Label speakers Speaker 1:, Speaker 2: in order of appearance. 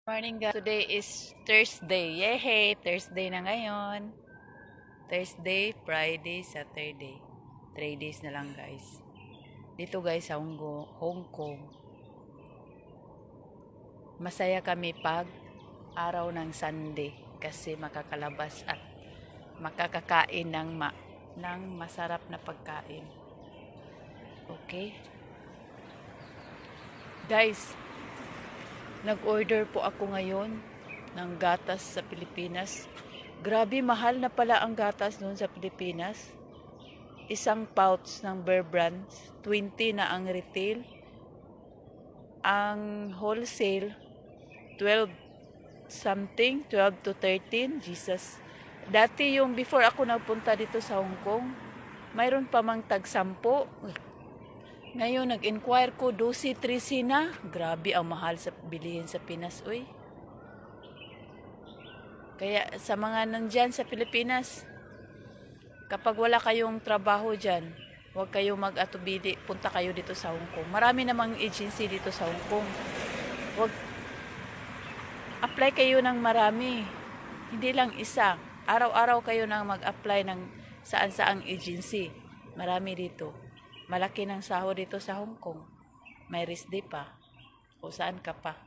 Speaker 1: Morning guys. Today is Thursday. Yay! Thursday na ngayon. Thursday, Friday, Saturday. 3 days na lang guys. Dito guys sa Hong Kong. Masaya kami pag araw ng Sunday kasi makakalabas at makakakain ng masarap na pagkain. Okay? Guys, nag-order po ako ngayon ng gatas sa Pilipinas. Grabe, mahal na pala ang gatas noon sa Pilipinas. Isang pouch ng Bear Brands, 20 na ang retail. Ang wholesale, 12 something, 12 to 13. Jesus. Dati yung before ako nagpunta dito sa Hong Kong, mayroon pa mang tag-10. Ngayon, nag-inquire ko, 12-13 na. Grabe, ang mahal sa bilihin sa Pinas, uy. Kaya, sa mga nandyan sa Pilipinas, kapag wala kayong trabaho dyan, huwag kayong mag-atubili, punta kayo dito sa Hong Kong. Marami namang agency dito sa Hong Kong. Apply kayo ng marami. Hindi lang isa. Araw-araw kayo nang mag-apply ng saan-saang agency. Marami dito. Malaki ng sahod dito sa Hong Kong. May rest day pa. O saan ka pa.